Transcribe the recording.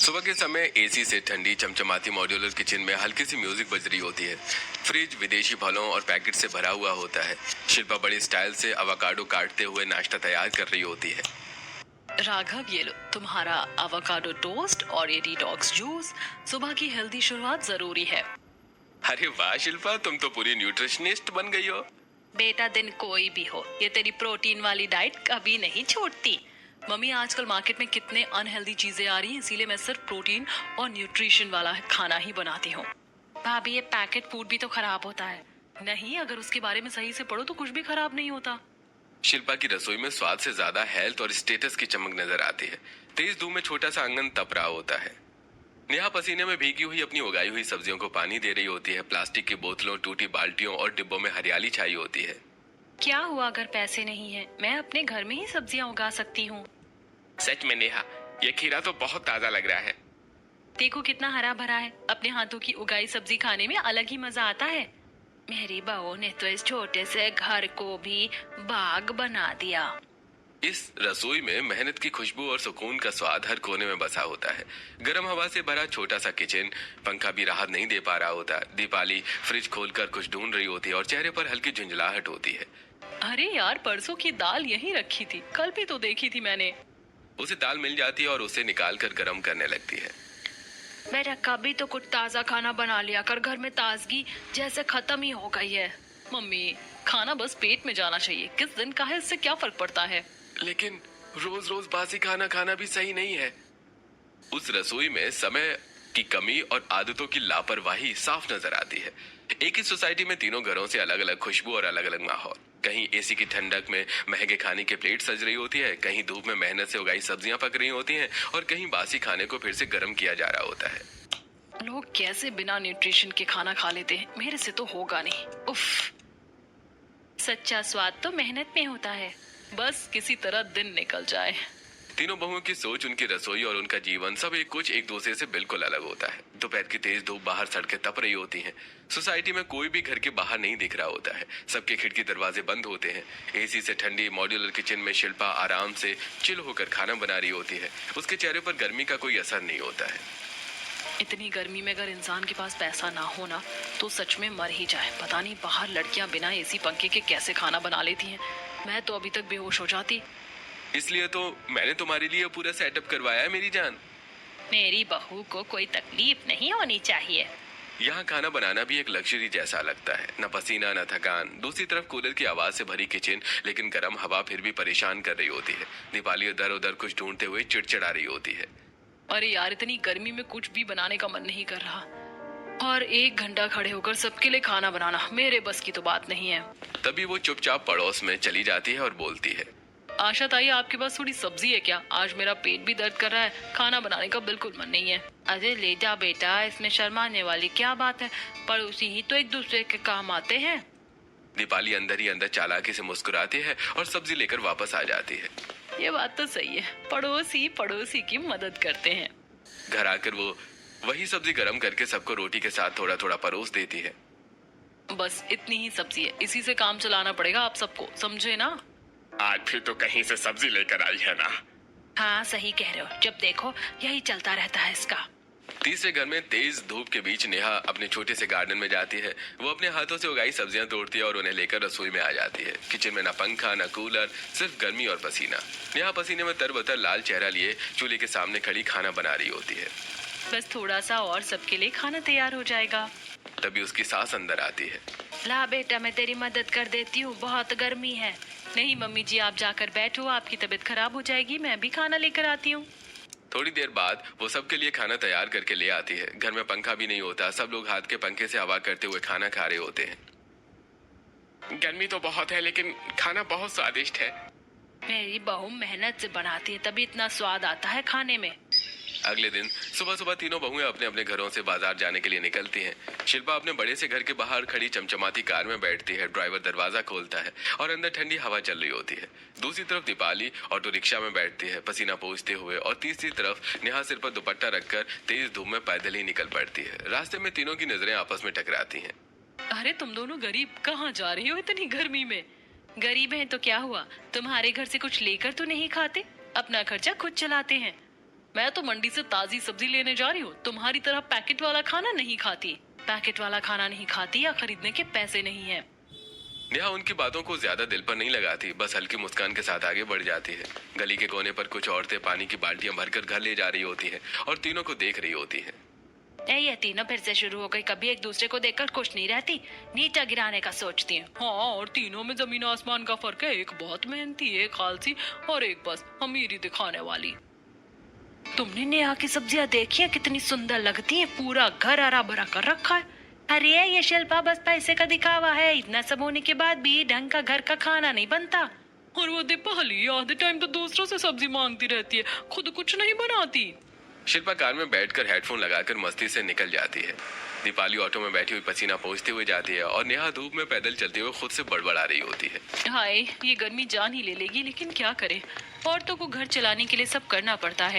सुबह के समय एसी से ठंडी चमचमाती मॉड्यूलर किचन में हल्की सी म्यूजिक बज रही होती है। फ्रिज विदेशी फलों और पैकेट से भरा हुआ होता है। शिल्पा बड़ी स्टाइल से अवाकाडो काटते हुए नाश्ता तैयार कर रही होती है। राघव, ये लो तुम्हारा अवाकाडो टोस्ट और ये डिटॉक्स जूस। सुबह की हेल्दी शुरुआत जरूरी है। अरे वाह शिल्पा, तुम तो पूरी न्यूट्रिशनिस्ट बन गई हो। बेटा, दिन कोई भी हो, ये तेरी प्रोटीन वाली डाइट कभी नहीं छोड़ती। मम्मी, आजकल मार्केट में कितने अनहेल्दी चीजें आ रही हैं, इसीलिए मैं सिर्फ प्रोटीन और न्यूट्रिशन वाला खाना ही बनाती हूँ। भाभी, ये पैकेट फूड भी तो खराब होता है। नहीं, अगर उसके बारे में सही से पढ़ो तो कुछ भी खराब नहीं होता। शिल्पा की रसोई में स्वाद से ज्यादा हेल्थ और स्टेटस की चमक नजर आती है। तेज धूप में छोटा सा आंगन तप रहा होता है। नेहा पसीने में भीगी हुई अपनी उगाई हुई सब्जियों को पानी दे रही होती है। प्लास्टिक की बोतलों, टूटी बाल्टियों और डिब्बों में हरियाली छाई होती है। क्या हुआ अगर पैसे नहीं है? मैं अपने घर में ही सब्जियां उगा सकती हूँ। सच में नेहा, ये खीरा तो बहुत ताजा लग रहा है। देखो कितना हरा भरा है। अपने हाथों की उगाई सब्जी खाने में अलग ही मजा आता है। मेरी बहू ने तो इस छोटे से घर को भी बाग बना दिया। इस रसोई में मेहनत की खुशबू और सुकून का स्वाद हर कोने में बसा होता है। गर्म हवा से भरा छोटा सा किचन, पंखा भी राहत नहीं दे पा रहा होता। दीपाली फ्रिज खोलकर कुछ ढूंढ रही होती है और चेहरे पर हल्की झुंझलाहट होती है। अरे यार, परसों की दाल यहीं रखी थी, कल भी तो देखी थी मैंने। उसे दाल मिल जाती है और उसे निकाल कर गर्म करने लगती है। बेटा, कभी तो कुछ ताजा खाना बना लिया कर, घर में ताजगी जैसे खत्म ही हो गई है। मम्मी, खाना बस पेट में जाना चाहिए, किस दिन का है इससे क्या फर्क पड़ता है। लेकिन रोज रोज बासी खाना खाना भी सही नहीं है। उस रसोई में समय की कमी और आदतों की लापरवाही साफ नजर आती है। एक ही सोसाइटी में तीनों घरों से अलग अलग खुशबू और अलग अलग माहौल। कहीं एसी की ठंडक में महंगे खाने की प्लेट सज रही होती है, कहीं धूप में मेहनत से उगाई सब्जियां पक रही होती हैं और कहीं बासी खाने को फिर से गर्म किया जा रहा होता है। लोग कैसे बिना न्यूट्रिशन के खाना खा लेते हैं, मेरे से तो होगा नहीं। उफ। सच्चा स्वाद तो मेहनत में होता है, बस किसी तरह दिन निकल जाए। तीनों बहुओं की सोच, उनकी रसोई और उनका जीवन सब एक दूसरे से बिल्कुल अलग होता है। दोपहर की तेज धूप, बाहर सड़कें तप रही होती हैं। सोसाइटी में कोई भी घर के बाहर नहीं दिख रहा होता है। सबके खिड़की दरवाजे बंद होते हैं। एसी से ठंडी मॉड्यूलर किचन में शिल्पा आराम से चिल होकर खाना बना रही होती है। उसके चेहरे पर गर्मी का कोई असर नहीं होता है। इतनी गर्मी में अगर इंसान के पास पैसा ना हो ना, तो सच में मर ही जाए। पता नहीं बाहर लड़कियां बिना एसी पंखे के कैसे खाना बना लेती हैं। मैं तो अभी तक बेहोश हो जाती। इसलिए तो मैंने तुम्हारे लिए पूरा सेटअप करवाया है मेरी जान। मेरी बहू को कोई तकलीफ नहीं होनी चाहिए। यहाँ खाना बनाना भी एक लग्जरी जैसा लगता है। न पसीना न थकान। दूसरी तरफ कूलर की आवाज से भरी किचन, लेकिन गर्म हवा फिर भी परेशान कर रही होती है। दीपाली इधर उधर कुछ ढूंढते हुए चिड़चिड़ा रही होती है। अरे यार, इतनी गर्मी में कुछ भी बनाने का मन नहीं कर रहा, और 1 घंटा खड़े होकर सबके लिए खाना बनाना मेरे बस की तो बात नहीं है। तभी वो चुपचाप पड़ोस में चली जाती है और बोलती है, आशा ताई, आपके पास थोड़ी सब्जी है क्या? आज मेरा पेट भी दर्द कर रहा है, खाना बनाने का बिल्कुल मन नहीं है। अरे ले जा बेटा, इसमें शर्माने वाली क्या बात है, पड़ोसी ही तो एक दूसरे के काम आते हैं। दीपाली अंदर ही अंदर चालाकी से मुस्कुराती है और सब्जी लेकर वापस आ जाती है। ये बात तो सही है, पड़ोसी पड़ोसी की मदद करते हैं। घर आकर वो वही सब्जी गर्म करके सबको रोटी के साथ थोड़ा थोड़ा परोस देती है। बस इतनी ही सब्जी है, इसी से काम चलाना पड़ेगा आप सबको, समझे ना? आज भी तो कहीं से सब्जी लेकर आई है ना? हाँ, सही कह रहे हो, जब देखो यही चलता रहता है इसका। तीसरे घर में तेज धूप के बीच नेहा अपने छोटे से गार्डन में जाती है। वो अपने हाथों से उगाई सब्जियां तोड़ती है और उन्हें लेकर रसोई में आ जाती है। किचन में ना पंखा ना कूलर, सिर्फ गर्मी और पसीना। नेहा पसीने में तरबतर लाल चेहरा लिए चूल्हे के सामने खड़ी खाना बना रही होती है। बस थोड़ा सा और सबके लिए खाना तैयार हो जाएगा। तभी उसकी सास अंदर आती है। ला बेटा, मैं तेरी मदद कर देती हूँ, बहुत गर्मी है। नहीं मम्मी जी, आप जाकर बैठो, आपकी तबीयत खराब हो जाएगी, मैं भी खाना लेकर आती हूँ। थोड़ी देर बाद वो सबके लिए खाना तैयार करके ले आती है। घर में पंखा भी नहीं होता। सब लोग हाथ के पंखे से हवा करते हुए खाना खा रहे होते हैं। गर्मी तो बहुत है, लेकिन खाना बहुत स्वादिष्ट है। मेरी बहू मेहनत से बनाती है, तभी इतना स्वाद आता है खाने में। अगले दिन सुबह सुबह तीनों बहुएं अपने अपने घरों से बाजार जाने के लिए निकलती हैं। शिल्पा अपने बड़े से घर के बाहर खड़ी चमचमाती कार में बैठती है। ड्राइवर दरवाजा खोलता है और अंदर ठंडी हवा चल रही होती है। दूसरी तरफ दीपाली ऑटो रिक्शा में बैठती है, पसीना पोंछते हुए, और तीसरी तरफ नेहा सिर पर दुपट्टा रखकर तेज धूप में पैदल ही निकल पड़ती है। रास्ते में तीनों की नजरें आपस में टकराती हैं। अरे तुम दोनों गरीब कहाँ जा रही हो इतनी गर्मी में? गरीब हैं तो क्या हुआ, तुम्हारे घर से कुछ लेकर तो नहीं खाते, अपना खर्चा खुद चलाते हैं। मैं तो मंडी से ताजी सब्जी लेने जा रही हूँ, तुम्हारी तरह पैकेट वाला खाना नहीं खाती। पैकेट वाला खाना नहीं खाती या खरीदने के पैसे नहीं है। नेहा उनकी बातों को ज्यादा दिल पर नहीं लगाती, बस हल्की मुस्कान के साथ आगे बढ़ जाती है। गली के कोने पर कुछ औरतें पानी की बाल्टियां भरकर घर ले जा रही होती हैं और तीनों को देख रही होती हैं। ये तीनों फिर से शुरू हो गई, कभी एक दूसरे को देखकर खुश नहीं रहती, नीचा गिराने का सोचती है। हाँ, और तीनों में जमीन आसमान का फर्क है, एक बहुत मेहनती, एक आलसी और एक बस अमीरी दिखाने वाली। तुमने नेहा की सब्जियां देखी है, कितनी सुंदर लगती हैं, पूरा घर हरा भरा कर रखा है। अरे ये शिल्पा बस पैसे का दिखावा है, इतना सब होने के बाद भी ढंग का घर का खाना नहीं बनता। और वो दीपाली आधे टाइम तो दूसरों से सब्जी मांगती रहती है, खुद कुछ नहीं बनाती। शिल्पा कार में बैठकर हेडफोन लगाकर मस्ती से निकल जाती है। दीपाली ऑटो में बैठी हुई पसीना पोंछते हुए जाती है और नेहा धूप में पैदल चलते हुए खुद से बड़बड़ा रही होती है। हाय, ये गर्मी जान ही ले लेगी, लेकिन क्या करे, औरतों को घर चलाने के लिए सब करना पड़ता है।